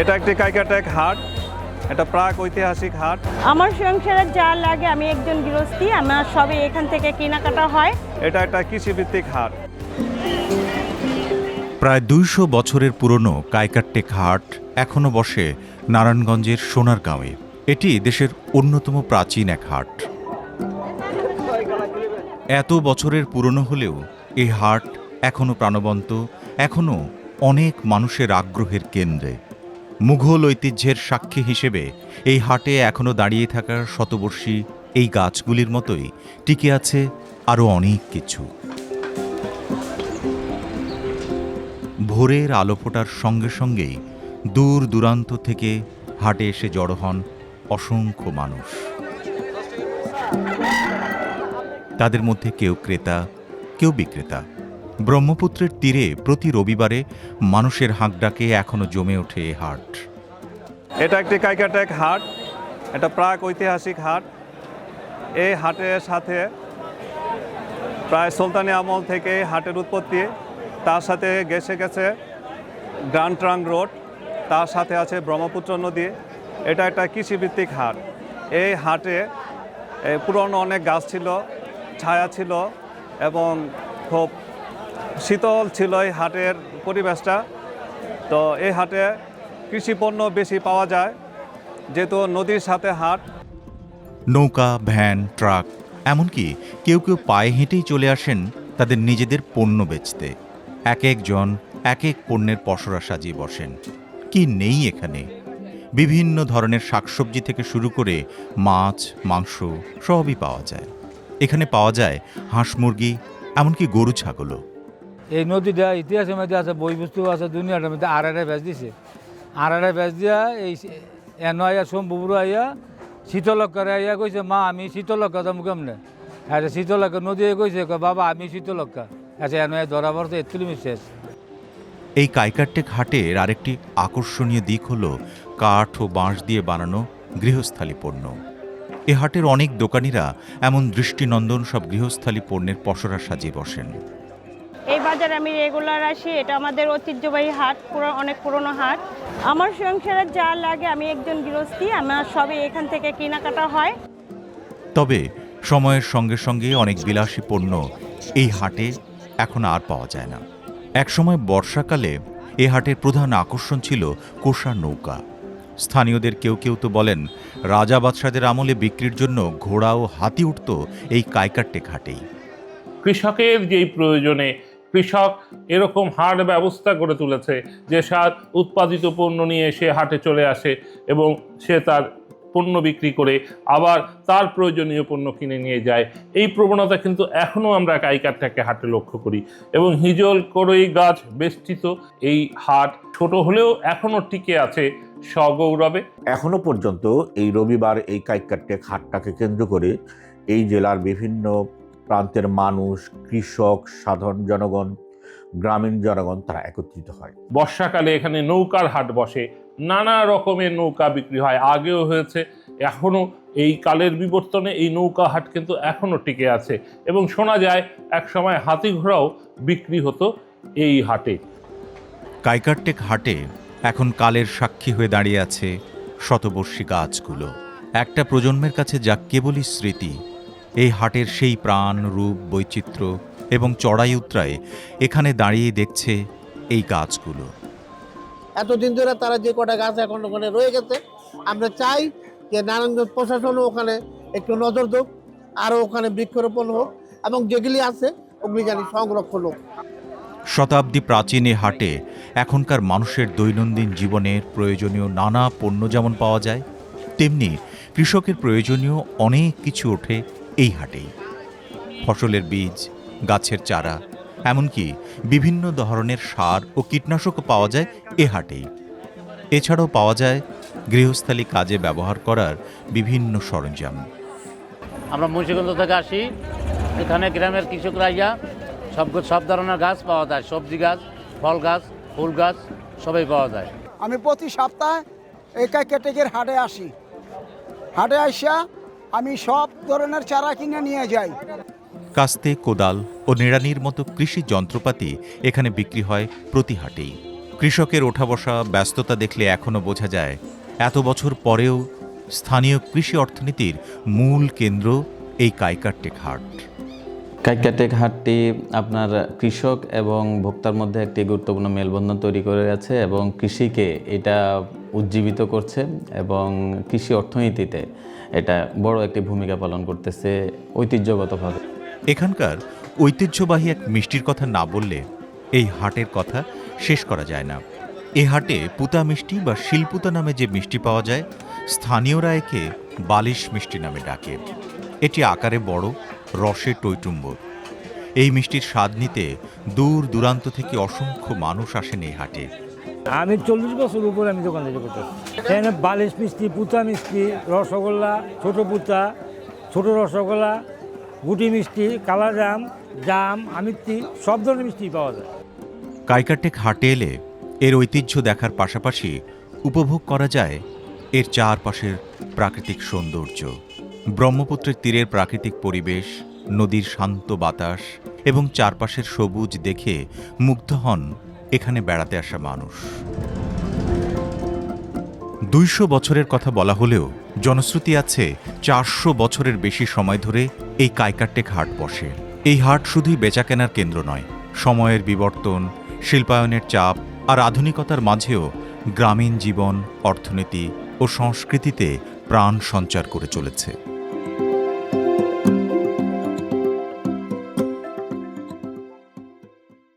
এটা একটি কাইকাটেক হাট, এটা প্রাক ঐতিহাসিক হাট। আমার সংসারে যা লাগে, আমি একজন গৃহস্থী, আমার সবই এখান থেকে কেনাকাটা হয়। এটা একটা কৃষিভিত্তিক হাট। প্রায় ২০০ বছরের পুরনো কাইকাট্টেক হাট এখনও বসে নারায়ণগঞ্জের সোনারগাঁওয়ে। এটি দেশের অন্যতম প্রাচীন এক হাট। এত বছরের পুরনো হলেও এই হাট এখনও প্রাণবন্ত, এখনও অনেক মানুষের আগ্রহের কেন্দ্রে। মুঘল ঐতিহ্যের সাক্ষী হিসেবে এই হাটে এখনও দাঁড়িয়ে থাকা শতবর্ষী এই গাছগুলির মতোই টিকে আছে আরও অনেক কিছু। ভোরের আলো ফোটার সঙ্গে সঙ্গেই দূর দূরান্ত থেকে হাটে এসে জড়ো হন অসংখ্য মানুষ। তাদের মধ্যে কেউ ক্রেতা, কেউ বিক্রেতা। ব্রহ্মপুত্রের তীরে প্রতি রবিবারে মানুষের হাঁকডাকে এখনো জমে ওঠে এ হাট। এটা একটি কাইকাটেক হাট, এটা প্রাক ঐতিহাসিক হাট। এই হাটের সাথে প্রায় সুলতানি আমল থেকে হাটের উৎপত্তি, তার সাথে গেছে গ্র্যান্ড ট্রাঙ্ক রোড, তার সাথে আছে ব্রহ্মপুত্র নদী। এটা একটা কৃষিভিত্তিক হাট। এই হাটে পুরনো অনেক গাছ ছিল, ছায়া ছিল এবং খুব শীতল ছিল এই হাটের পরিবেশটা। তো এই হাটে কৃষিপণ্য বেশি পাওয়া যায়, যেহেতু নদীর সাথে হাট। নৌকা, ভ্যান, ট্রাক, এমনকি কেউ কেউ পায়ে হেঁটেই চলে আসেন তাদের নিজেদের পণ্য বেচতে। এক একজন এক এক পণ্যের পসরা সাজিয়ে বসেন। কি নেই এখানে! বিভিন্ন ধরনের শাকসবজি থেকে শুরু করে মাছ, মাংস সবই পাওয়া যায়। এখানে পাওয়া যায় হাঁস, মুরগি, এমনকি গরু, ছাগলও। এই নদীটা ইতিহাসের মধ্যে আছে, বই বস্তু আছে, দুনিয়াটার মধ্যে আড়াই ব্যাচ দিছে। আড়াই ব্যাচ দিয়া এই এন আইয়া সোমবুবুরু আইয়া শীতলক্ষারে আইয়া কইছে, মা আমি শীতলক্ষা যাবো কেমনে? আচ্ছা শীতলক্ষা নদী কইছে, বাবা আমি শীতলক্ষা। আচ্ছা এন আইয়া ধরা পড়ছে, এত্তুলি শেষ। এই কাইকাট্টেক হাটের আরেকটি আকর্ষণীয় দিক হল কাঠ ও বাঁশ দিয়ে বানানো গৃহস্থালী পণ্য। এ হাটের অনেক দোকানিরা এমন দৃষ্টিনন্দন সব গৃহস্থালী পণ্যের পসরা সাজিয়ে বসেন। এই বাজারে আমি রেগুলার আসি, এটা আমাদের ঐতিহ্যবাহী হাট, অনেক পুরনো হাট। আমার সংসারে যা লাগে, আমি একজন গৃহস্থী, আমার সবই এখান থেকে কেনাকাটা হয়। তবে সময়ের সঙ্গে সঙ্গে অনেক বিলাসী পণ্য এই হাটে এখন আর পাওয়া যায় না। একসময় বর্ষাকালে এ হাটের প্রধান আকর্ষণ ছিল কোষা নৌকা। স্থানীয়দের কেউ কেউ তো বলেন রাজা বাদশাদের আমলে বিক্রির জন্য ঘোড়া ও হাতি উঠত এই কাইকাট্টেক হাটেই। কৃষকের যেই প্রয়োজনে কৃষক এরকম হাট ব্যবস্থা করে তুলেছে যে উৎপাদিত পণ্য নিয়ে সে হাটে চলে আসে এবং সে তার পণ্য বিক্রি করে আবার তার প্রয়োজনীয় পণ্য কিনে নিয়ে যায়। এই প্রবণতা কিন্তু এখনও আমরা কাইকাট্টেক হাটে লক্ষ্য করি এবং হিজল করই গাছ বেষ্টিত এই হাট ছোট হলেও এখনও টিকে আছে সগৌরবে। এখনো পর্যন্ত এই রবিবার এই কাইকাট্টেক হাটটাকে কেন্দ্র করে এই জেলার বিভিন্ন প্রান্তের মানুষ, কৃষক, সাধারণ জনগণ, গ্রামীণ জনগণ তারা একত্রিত হয়। বর্ষাকালে এখানে নৌকার হাট বসে, নানা রকমের নৌকা বিক্রি হয়, আগেও হয়েছে, এখনও এই কালের বিবর্তনে এই নৌকা হাট কিন্তু এখনও টিকে আছে এবং শোনা যায় একসময় হাতি ঘোড়াও বিক্রি হতো এই হাটে। কাইকাট্টেক হাটে এখন কালের সাক্ষী হয়ে দাঁড়িয়ে আছে শতবর্ষী গাছগুলো। একটা প্রজন্মের কাছে যা কেবলই স্মৃতি, এই হাটের সেই প্রাণ, রূপ, বৈচিত্র্য এবং চড়াই উতরায় এখানে দাঁড়িয়ে দেখছে এই গাছগুলো। এতদিন ধরে তারা যে কটা গাছ এখন ওখানে রয়ে গেছে, আমরা চাই যে নারায়ণগঞ্জ প্রশাসনও ওখানে একটু নজর দেব, আরও ওখানে বৃক্ষরোপণ হোক এবং যেগুলি আছে ওগুলি জানি সংরক্ষণ হোক। শতাব্দী প্রাচীন এ হাটে এখনকার মানুষের দৈনন্দিন জীবনের প্রয়োজনীয় নানা পণ্য যেমন পাওয়া যায়, তেমনি কৃষকের প্রয়োজনীয় অনেক কিছু ওঠে এই হাটেই। ফসলের বীজ, গাছের চারা, এমনকি বিভিন্ন ধরনের সার ও কীটনাশকও পাওয়া যায় এ হাটেই। এছাড়াও পাওয়া যায় গৃহস্থালী কাজে ব্যবহার করার বিভিন্ন সরঞ্জাম। আমরা মুন্সিগঞ্জ থেকে আসি, এখানে গ্রামের কৃষকরা ইয়া সব ধরনের গাছ পাওয়া যায়, সবজি গাছ, ফল গাছ, ফুল গাছ সবই পাওয়া যায়। আমি প্রতি সপ্তাহে এই কাইকাট্টেকের হাটে আসি। হাটে আসা আমি সব ধরনের চারা কিনে নিয়ে যাই। কাস্তে, কোদাল ও নিড়ানির মতো কৃষি যন্ত্রপাতি এখানে বিক্রি হয় প্রতি হাটেই। কৃষকের ওঠা বসা ব্যস্ততা দেখলে এখনও বোঝা যায় এত বছর পরেও স্থানীয় কৃষি অর্থনীতির মূল কেন্দ্র এই কাইকারটেক হাট। কাইকারটেক হাটটি আপনার কৃষক এবং ভোক্তার মধ্যে একটি গুরুত্বপূর্ণ মেলবন্ধন তৈরি করে আছে এবং কৃষিকে এটা উজ্জীবিত করছে এবং কৃষি অর্থনীতিতে এটা বড় একটি ভূমিকা পালন করতেছে ঐতিহ্যগতভাবে। এখানকার ঐতিহ্যবাহী এক মিষ্টির কথা না বললে এই হাটের কথা শেষ করা যায় না। এ হাটে পুতা মিষ্টি বা শিলপুতা নামে যে মিষ্টি পাওয়া যায়, স্থানীয়রা একে বালিশ মিষ্টি নামে ডাকে। এটি আকারে বড়, রসে টইটুম্বর। এই মিষ্টির স্বাদ নিতে দূর দূরান্ত থেকে অসংখ্য মানুষ আসেন এই হাটে। আমি 40 বছর উপরে আমি দোকান থেকে করতেছি। এখানে বালিশ মিষ্টি, পুতা মিষ্টি, রসগোল্লা, ছোট পুতা, ছোট রসগোল্লা, গুটি মিষ্টি, কালাজাম, জাম, আমিত্তি সব ধরনের মিষ্টি পাওয়া যায়। কাইকারটেক হাটে এলে এর ঐতিহ্য দেখার পাশাপাশি উপভোগ করা যায় এর চারপাশের প্রাকৃতিক সৌন্দর্য। ব্রহ্মপুত্রের তীরের প্রাকৃতিক পরিবেশ, নদীর শান্ত বাতাস এবং চারপাশের সবুজ দেখে মুগ্ধ হন এখানে বেড়াতে আসা মানুষ। 200 বছরের কথা বলা হলেও জনশ্রুতি আছে 400 বছরের বেশি সময় ধরে এই কাইকারটেক হাট বসে। এই হাট শুধুই বেচাকেনার কেন্দ্র নয়, সময়ের বিবর্তন, শিল্পায়নের চাপ আর আধুনিকতার মাঝেও গ্রামীণ জীবন, অর্থনীতি ও সংস্কৃতিতে প্রাণ সঞ্চার করে চলেছে।